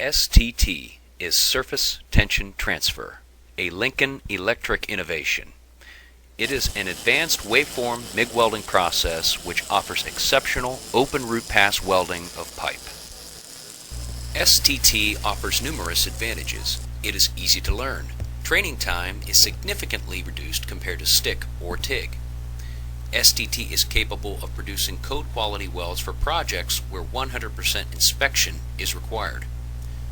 STT is Surface Tension Transfer, a Lincoln Electric innovation. It is an advanced waveform MIG welding process which offers exceptional open root pass welding of pipe. STT offers numerous advantages. It is easy to learn. Training time is significantly reduced compared to stick or TIG. STT is capable of producing code quality welds for projects where 100% inspection is required.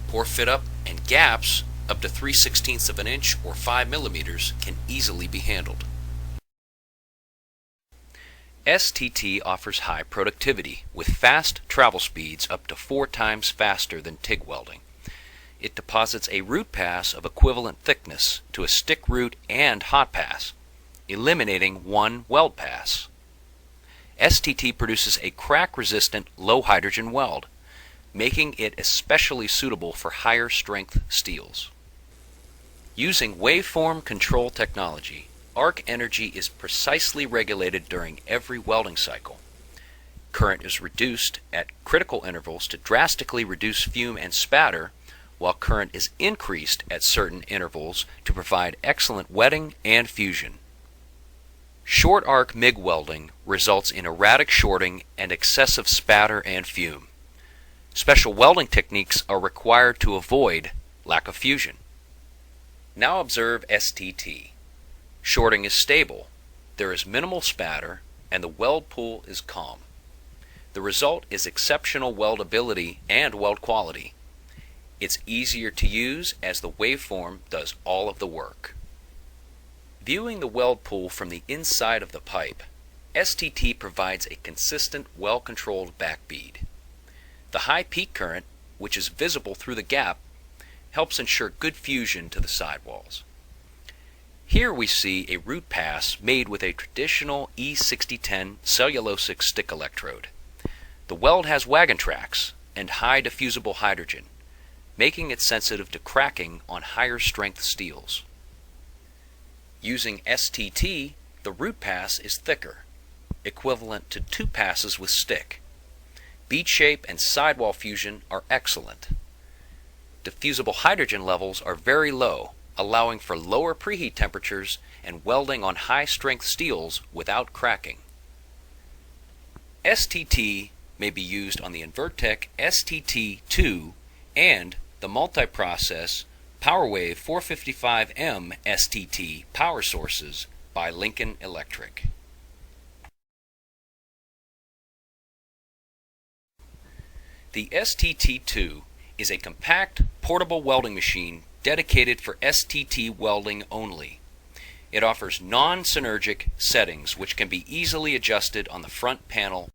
Poor fit up and gaps up to 3/16 of an inch or 5 millimeters can easily be handled. STT offers high productivity with fast travel speeds up to 4 times faster than TIG welding. It deposits a root pass of equivalent thickness to a stick root and hot pass, eliminating one weld pass. STT produces a crack-resistant low-hydrogen weld, making it especially suitable for higher strength steels. Using waveform control technology, arc energy is precisely regulated during every welding cycle. Current is reduced at critical intervals to drastically reduce fume and spatter, while current is increased at certain intervals to provide excellent wetting and fusion. Short arc MIG welding results in erratic shorting and excessive spatter and fume. Special welding techniques are required to avoid lack of fusion. Now observe STT. Shorting is stable, there is minimal spatter, and the weld pool is calm. The result is exceptional weldability and weld quality. It's easier to use as the waveform does all of the work. Viewing the weld pool from the inside of the pipe, STT provides a consistent, well-controlled backbead. The high peak current, which is visible through the gap, helps ensure good fusion to the sidewalls. Here we see a root pass made with a traditional E6010 cellulosic stick electrode. The weld has wagon tracks and high diffusible hydrogen, making it sensitive to cracking on higher strength steels. Using STT, the root pass is thicker, equivalent to 2 passes with stick. Bead shape and sidewall fusion are excellent. Diffusible hydrogen levels are very low, allowing for lower preheat temperatures and welding on high-strength steels without cracking. STT may be used on the Invertech STT2 and the multi-process PowerWave 455M STT power sources by Lincoln Electric. The STT2 is a compact, portable welding machine dedicated for STT welding only. It offers non-synergic settings which can be easily adjusted on the front panel.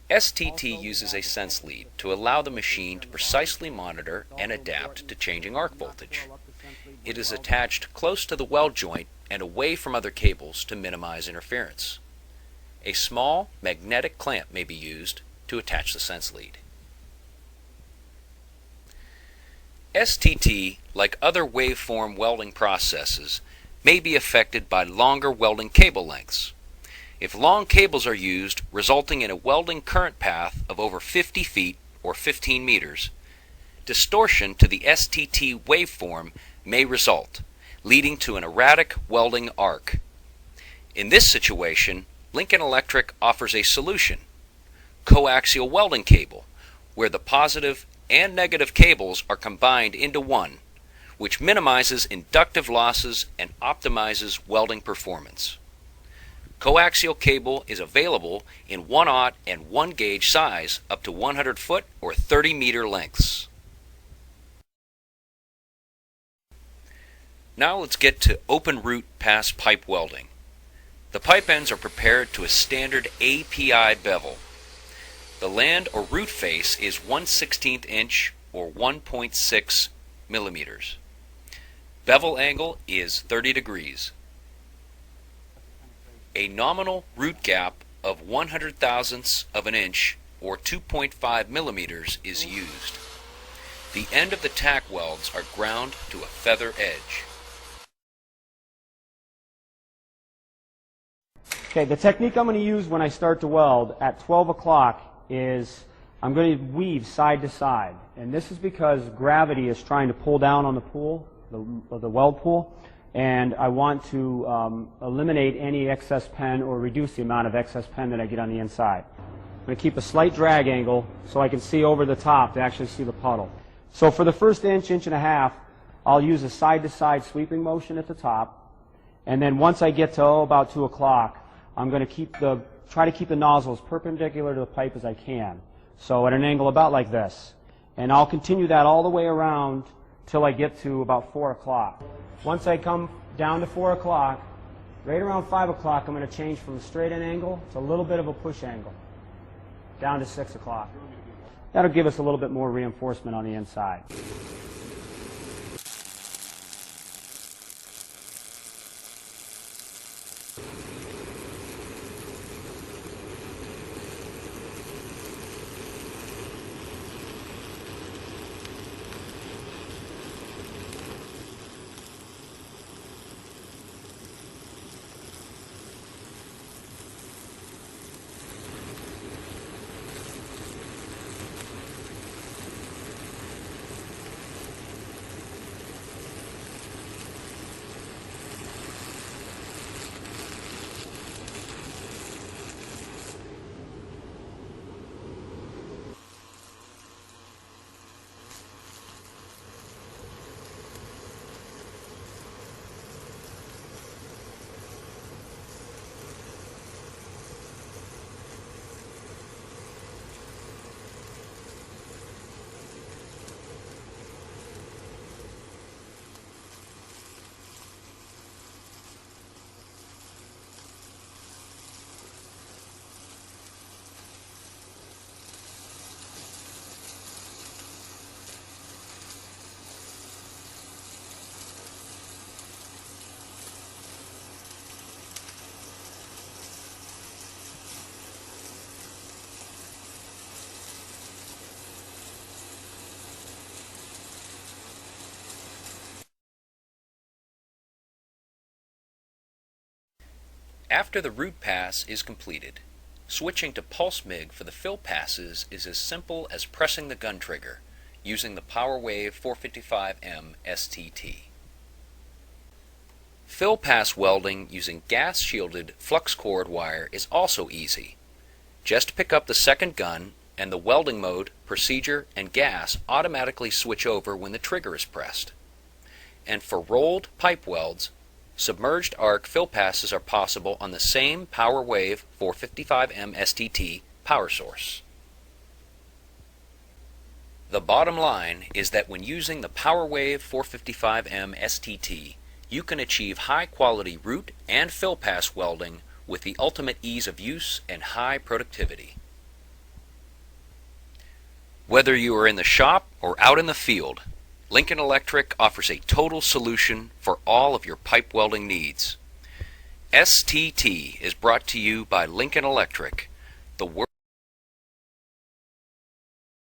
STT uses a sense lead to allow the machine to precisely monitor and adapt to changing arc voltage. It is attached close to the weld joint and away from other cables to minimize interference. A small magnetic clamp may be used to attach the sense lead. STT, like other waveform welding processes, may be affected by longer welding cable lengths. If long cables are used, resulting in a welding current path of over 50 feet or 15 meters, distortion to the STT waveform may result, leading to an erratic welding arc. In this situation, Lincoln Electric offers a solution: coaxial welding cable, where the positive and negative cables are combined into one, which minimizes inductive losses and optimizes welding performance. Coaxial cable is available in 1/0 and 1 gauge size up to 100 foot or 30 meter lengths. Now let's get to open root pass pipe welding. The pipe ends are prepared to a standard API bevel. The land or root face is 1/16 inch or 1.6 millimeters. Bevel angle is 30 degrees. A nominal root gap of 100 thousandths of an inch or 2.5 millimeters is used. The end of the tack welds are ground to a feather edge. Okay, the technique I'm going to use when I start to weld at 12 o'clock is I'm going to weave side to side. And this is because gravity is trying to pull down on the pool, the weld pool, and I want to eliminate any excess pen or reduce the amount of excess pen that I get on the inside. I'm going to keep a slight drag angle so I can see over the top to actually see the puddle. So for the first inch, inch and a half, I'll use a side-to-side sweeping motion at the top, and then once I get to about 2 o'clock, I'm going to try to keep the nozzle as perpendicular to the pipe as I can. So at an angle about like this. And I'll continue that all the way around till I get to about 4 o'clock. Once I come down to 4 o'clock, right around 5 o'clock, I'm going to change from a straight-in angle to a little bit of a push angle, down to 6 o'clock. That'll give us a little bit more reinforcement on the inside. After the root pass is completed, switching to pulse MIG for the fill passes is as simple as pressing the gun trigger using the PowerWave 455M STT. Fill pass welding using gas-shielded flux cord wire is also easy. Just pick up the second gun and the welding mode, procedure, and gas automatically switch over when the trigger is pressed. And for rolled pipe welds, submerged arc fill passes are possible on the same PowerWave 455M STT power source. The bottom line is that when using the PowerWave 455M STT, you can achieve high-quality root and fill pass welding with the ultimate ease of use and high productivity. Whether you are in the shop or out in the field, Lincoln Electric offers a total solution for all of your pipe welding needs. STT is brought to you by Lincoln Electric, the world